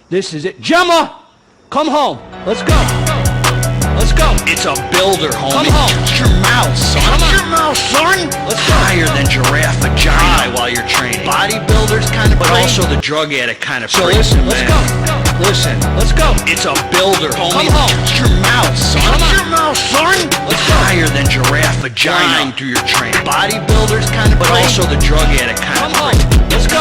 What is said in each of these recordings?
This is it. Gemma, come home. Let's go. Let's go. It's a builder, homie. Come home. Shut your mouth, son. Come on. Shut your mouth, son. Let's go. Higher than giraffe vagina while you're training. Bodybuilders kind of, but also the drug addict kind of. So freaks, listen, man. let's go. Listen, Let's go. it's a builder, homie. Come home. Shut your mouth, son. Come on. Shut your mouth, son. Let's go. Higher than giraffe vagina through your training. Bodybuilders kind of, but also the drug addict kind Come of. home. Let's go.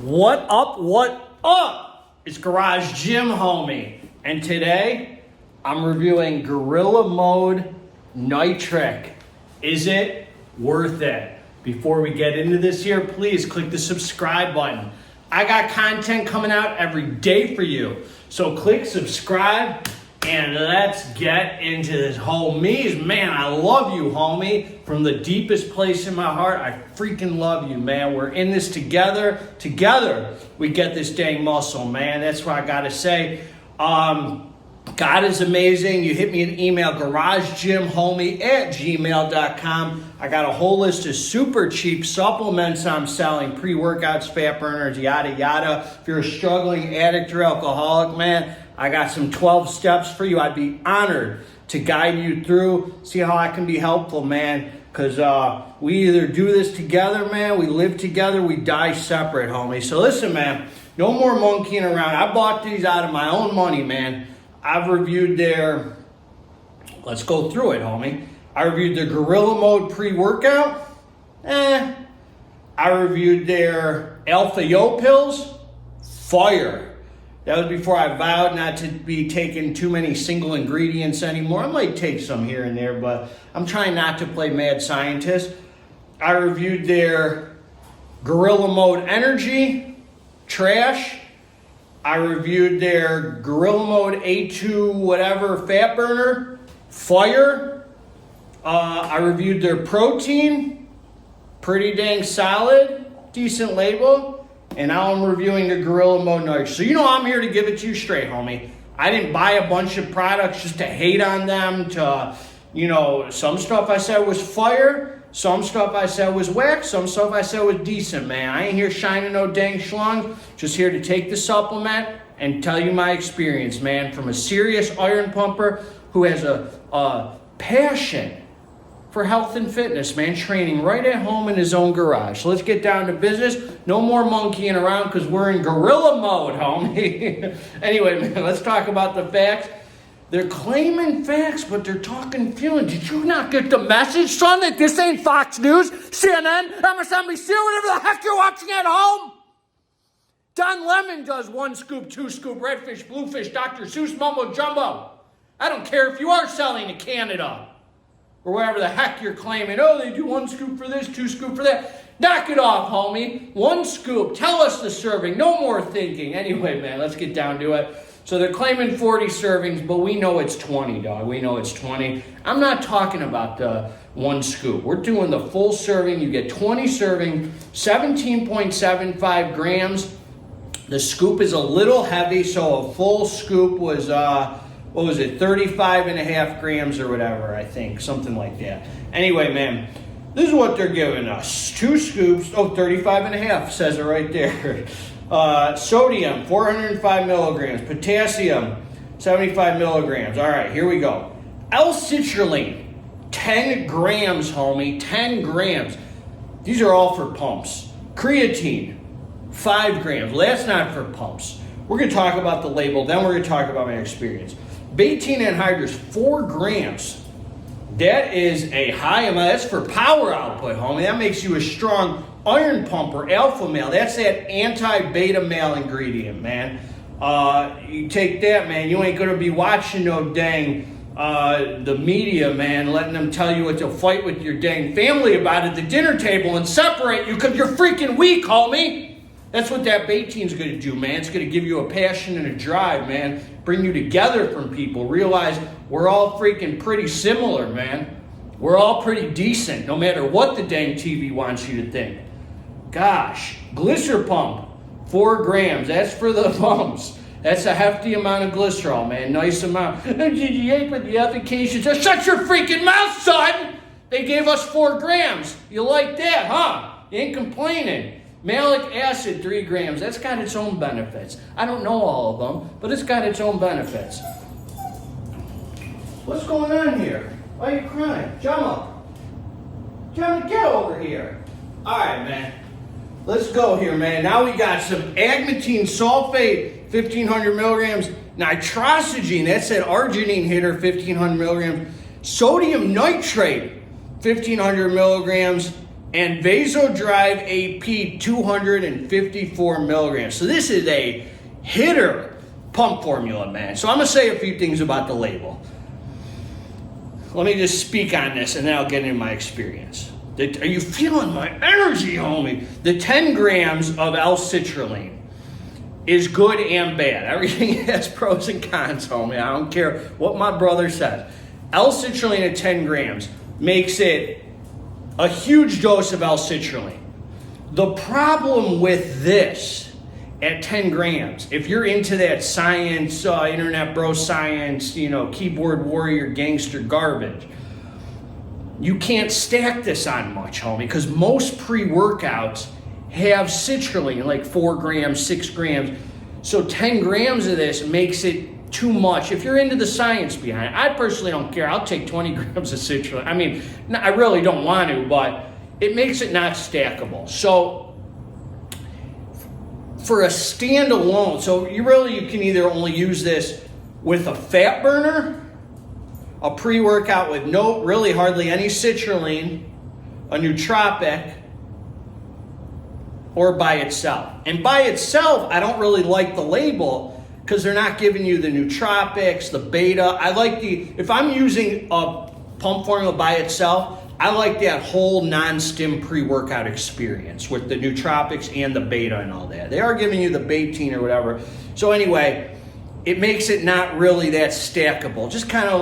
What up? What up? It's Garage Gym Homie, and today I'm reviewing Gorilla Mode NITRIC. Is it worth it? Before we get into this here, please click the subscribe button. I got content coming out every day for you, so click subscribe and let's get into this. Homies, man, I love you, homie. From the deepest place in my heart, I freaking love you, man. We're in this together. Together, we get this dang muscle, man. That's what I gotta say. God is amazing. You hit me an email, garagegymhomie@gmail.com. I got a whole list of super cheap supplements I'm selling, pre-workouts, fat burners, yada, yada. If you're a struggling addict or alcoholic, man, I got some 12 steps for you. I'd be honored to guide you through, see how I can be helpful, man. Because we either do this together, man, we live together, we die separate, homie. So listen, man, no more monkeying around. I bought these out of my own money, man. I've reviewed their, let's go through it, homie. I reviewed their Gorilla Mode pre-workout. I reviewed their Alpha Yo pills. Fire. That was before I vowed not to be taking too many single ingredients anymore. I might take some here and there, but I'm trying not to play mad scientist. I reviewed their Gorilla Mode Energy. Trash. I reviewed their Gorilla Mode A2 whatever fat burner. Fire. I reviewed their protein. Pretty dang solid. Decent label. And now I'm reviewing the Gorilla Mode NITRIC. So you know I'm here to give it to you straight, homie. I didn't buy a bunch of products just to hate on them, to, you know, some stuff I said was fire, some stuff I said was whack, some stuff I said was decent, man. I ain't here shining no dang schlong, just here to take the supplement and tell you my experience, man, from a serious iron pumper who has a passion for health and fitness, man, training right at home in his own garage. So let's get down to business. No more monkeying around because we're in gorilla mode, homie. Anyway, man, let's talk about the facts. They're claiming facts, but they're talking feelings. Did you not get the message, son, that this ain't Fox News, CNN, MSNBC, or whatever the heck you're watching at home? Don Lemon does 1 scoop, 2 scoop, redfish, bluefish, Dr. Seuss, mumbo jumbo. I don't care if you are selling to Canada or wherever the heck you're claiming, oh, they do 1 scoop for this, 2 scoop for that. Knock it off, homie. 1 scoop. Tell us the serving. No more thinking. Anyway, man, let's get down to it. So they're claiming 40 servings, but we know it's 20, dog. We know it's 20. I'm not talking about the 1 scoop. We're doing the full serving. You get 20 serving, 17.75 grams. The scoop is a little heavy, so a full scoop was, 35 and a half grams or whatever, I think, something like that. Anyway, man, this is what they're giving us. 2 scoops, 35 and a half, says it right there. Sodium, 405 milligrams. Potassium, 75 milligrams. All right, here we go. L-citrulline, 10 grams, homie, 10 grams. These are all for pumps. Creatine, 5 grams. Well, that's not for pumps. We're going to talk about the label, then we're going to talk about my experience. Betaine anhydrous, 4 grams. That is a high amount. That's for power output, homie. That makes you a strong iron pumper, alpha male. That's that anti-beta male ingredient, man. You take that, man. You ain't going to be watching no dang the media, man, letting them tell you what to fight with your dang family about at the dinner table and separate you because you're freaking weak, homie. That's what that betaine's going to do, man. It's going to give you a passion and a drive, man. Bring you together from people. Realize we're all freaking pretty similar, man. We're all pretty decent, no matter what the dang TV wants you to think. Gosh. Glycer pump, 4 grams. That's for the pumps. That's a hefty amount of glycerol, man. Nice amount. GGA with the efficacious. Shut your freaking mouth, son! They gave us 4 grams. You like that, huh? You ain't complaining. Malic acid, 3 grams. That's got its own benefits. I don't know all of them, but it's got its own benefits. What's going on here? Why are you crying? Gemma, get over here. All right, man. Let's go here, man. Now we got some agmatine sulfate, 1,500 milligrams. Nitrosogene, that's that arginine hitter, 1,500 milligrams. Sodium nitrate, 1,500 milligrams. And Vasodrive AP, 254 milligrams. So this is a hitter pump formula, man. So I'm going to say a few things about the label. Let me just speak on this, and then I'll get into my experience. Are you feeling my energy, homie? The 10 grams of L-citrulline is good and bad. Everything has pros and cons, homie. I don't care what my brother says. L-citrulline at 10 grams makes it a huge dose of L-citrulline. The problem with this at 10 grams, if you're into that science, internet bro science, keyboard warrior gangster garbage, you can't stack this on much, homie, because most pre-workouts have citrulline, like 4 grams, 6 grams. So 10 grams of this makes it too much. If you're into the science behind it, I personally don't care. I'll take 20 grams of citrulline. I mean, I really don't want to, but it makes it not stackable. So for a standalone, so you can either only use this with a fat burner, a pre-workout with hardly any citrulline, a nootropic, or by itself. And by itself, I don't really like the label because they're not giving you the nootropics, the beta. If I'm using a pump formula by itself, I like that whole non-stim pre-workout experience with the nootropics and the beta and all that. They are giving you the betaine or whatever. So anyway, it makes it not really that stackable. Just kind of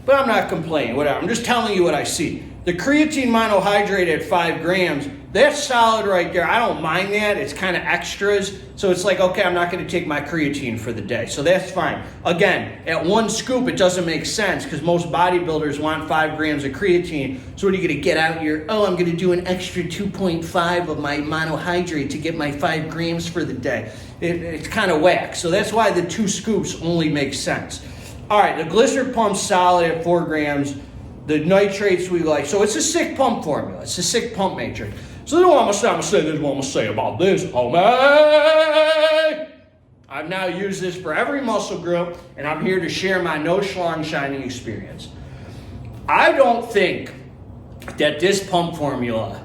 but I'm not complaining, whatever. I'm just telling you what I see. The creatine monohydrate at 5 grams, that's solid right there. I don't mind that. It's kind of extras. So it's like, okay, I'm not going to take my creatine for the day. So that's fine. Again, at 1 scoop, it doesn't make sense because most bodybuilders want 5 grams of creatine. So what are you going to get out your, I'm going to do an extra 2.5 of my monohydrate to get my 5 grams for the day. It's kind of whack. So that's why the 2 scoops only make sense. All right, the glycerin pump's solid at 4 grams. The nitrates we like. So it's a sick pump formula. It's a sick pump matrix. So this is what I'm going to say. This is what I'm going to say about this, homie. I've now used this for every muscle group, and I'm here to share my no schlong shining experience. I don't think that this pump formula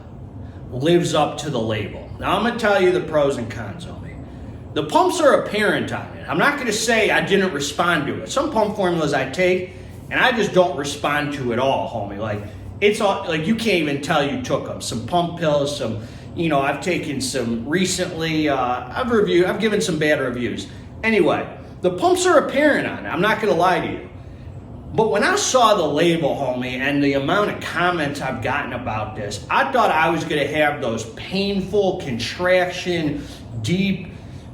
lives up to the label. Now, I'm going to tell you the pros and cons, homie. The pumps are apparent on it. I'm not going to say I didn't respond to it. Some pump formulas I take, and I just don't respond to it all, homie. Like, it's all, like, you can't even tell you took them. Some pump pills, some, I've taken some recently. I've given some bad reviews. Anyway, the pumps are apparent on it. I'm not going to lie to you. But when I saw the label, homie, and the amount of comments I've gotten about this, I thought I was going to have those painful contraction, deep,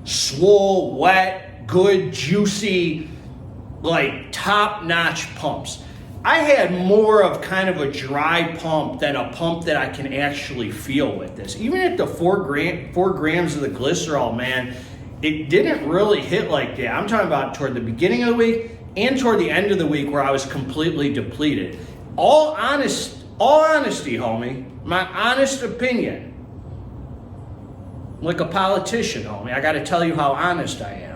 swole, wet, good, juicy, like top-notch pumps. I had more of kind of a dry pump than a pump that I can actually feel with this. Even at the 4 grams of the glycerol, man, it didn't really hit like that. I'm talking about toward the beginning of the week and toward the end of the week where I was completely depleted. All honesty, homie, my honest opinion, like a politician, homie, I got to tell you how honest I am.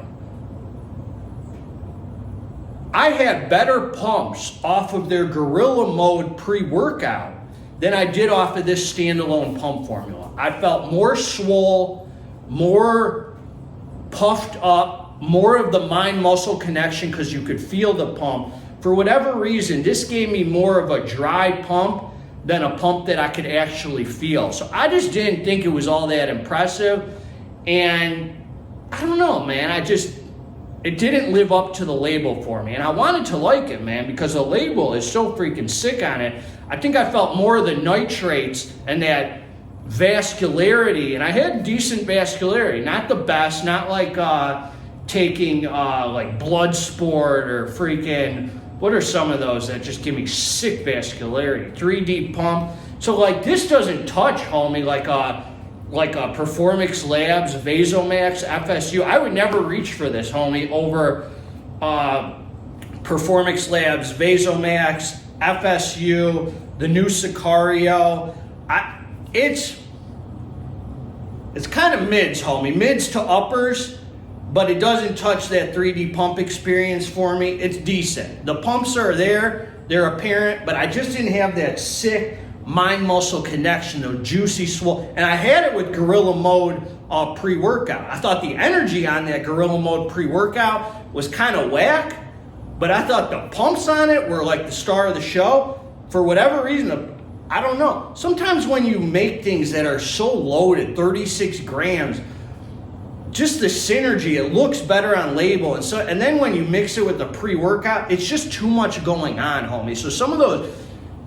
I had better pumps off of their Gorilla Mode pre-workout than I did off of this standalone pump formula. I felt more swole, more puffed up, more of the mind-muscle connection because you could feel the pump. For whatever reason, this gave me more of a dry pump than a pump that I could actually feel. So I just didn't think it was all that impressive. And I don't know, man, it didn't live up to the label for me. And I wanted to like it, man, because the label is so freaking sick on it. I think I felt more of the nitrates and that vascularity. And I had decent vascularity. Not the best, not like taking like Bloodsport or freaking, what are some of those that just give me sick vascularity? 3D pump, So like this doesn't touch, homie, like a Performix Labz Vasomax FSU. I would never reach for this, homie, over Performix Labz Vasomax FSU, the new Sicario. It's kind of mids, homie, mids to uppers, but it doesn't touch that 3D pump experience for me. It's decent. The pumps are there, they're apparent, but I just didn't have that sick mind-muscle connection, the juicy swole. And I had it with Gorilla Mode pre-workout. I thought the energy on that Gorilla Mode pre-workout was kind of whack, but I thought the pumps on it were like the star of the show. For whatever reason, I don't know. Sometimes when you make things that are so loaded, 36 grams, just the synergy, it looks better on label. And then when you mix it with the pre-workout, it's just too much going on, homie. So some of those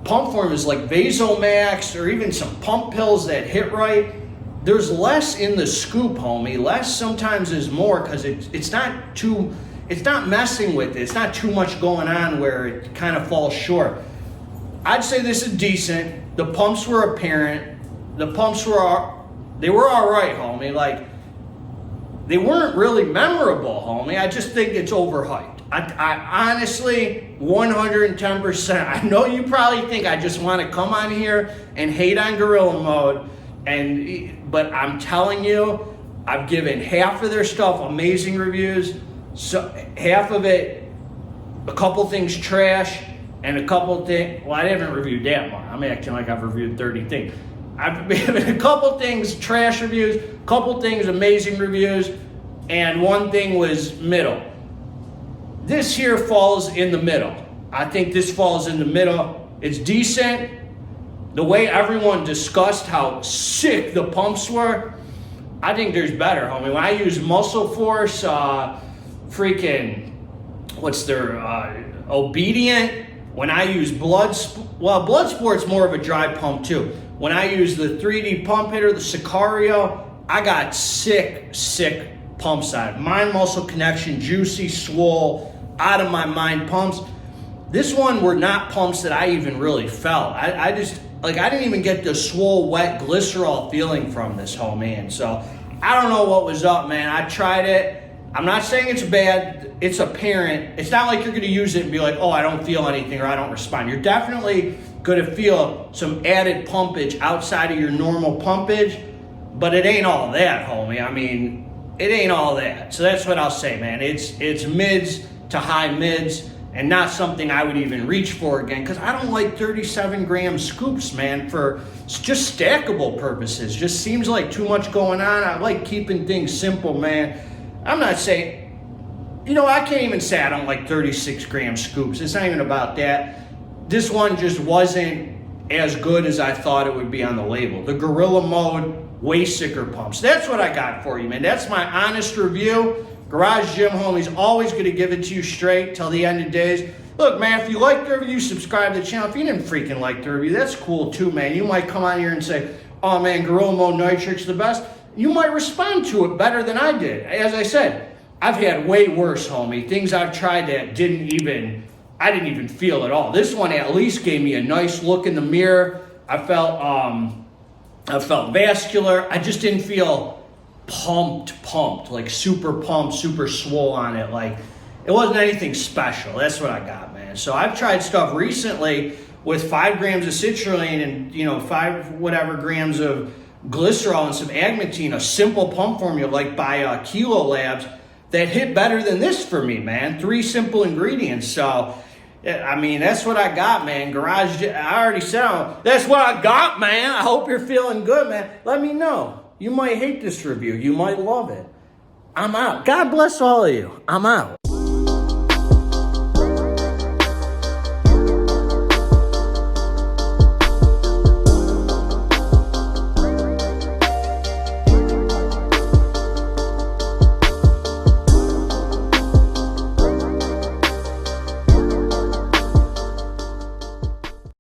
pump formulas like Vasomax or even some pump pills that hit right, there's less in the scoop, homie. Less sometimes is more, because it's not messing with it. It's not too much going on where it kind of falls short. I'd say this is decent. The pumps were apparent. The pumps were all right, homie. Like, they weren't really memorable, homie. I just think it's overhyped. I honestly, 110%. I know you probably think I just want to come on here and hate on Gorilla Mode, but I'm telling you, I've given half of their stuff amazing reviews. So half of it, a couple things trash, and a couple things, well, I haven't reviewed that one. I'm acting like I've reviewed 30 things. I've given a couple things trash reviews, a couple things amazing reviews, and one thing was middle. This here falls in the middle. I think this falls in the middle. It's decent. The way everyone discussed how sick the pumps were, I think there's better, homie. When I use Muscle Force, Obedient. When I use Bloodsport's more of a dry pump too. When I use the 3D pump hitter, the Sicario, I got sick pumps on it. Mind-muscle connection, juicy, swole, out of my mind pumps. This one were not pumps that I even really felt. I didn't even get the swole, wet glycerol feeling from this, homie. And so I don't know what was up, man. I tried it. I'm not saying it's bad. It's apparent. It's not like you're going to use it and be like, oh, I don't feel anything or I don't respond. You're definitely going to feel some added pumpage outside of your normal pumpage, but it ain't all that, homie. I mean, it ain't all that. So that's what I'll say, man. It's mids to high mids, and not something I would even reach for again, because I don't like 37 gram scoops, man, for just stackable purposes. Just seems like too much going on. I like keeping things simple, man. I'm not saying, I can't even say I don't like 36 gram scoops. It's not even about that. This one just wasn't as good as I thought it would be on the label. The Gorilla Mode, way sicker pumps. That's what I got for you, man. That's my honest review. Garage Gym Homie's always going to give it to you straight till the end of days. Look, man, if you like the review, subscribe to the channel. If you didn't freaking like the review, that's cool too, man. You might come on here and say, oh, man, Gorilla Mode NITRIC's the best. You might respond to it better than I did. As I said, I've had way worse, homie. Things I've tried that I didn't even feel at all. This one at least gave me a nice look in the mirror. I felt vascular. I just didn't feel pumped, like super pumped, super swole on it. Like, it wasn't anything special. That's what I got, man. So I've tried stuff recently with 5 grams of citrulline and 5 whatever grams of glycerol and some agmatine, a simple pump formula like by Kilo Labs, that hit better than this for me, man. 3 simple ingredients. So I mean, that's what I got, man. Garage, I already said, that's what I got, man. I hope you're feeling good, man. Let me know. You might hate this review. You might love it. I'm out. God bless all of you. I'm out.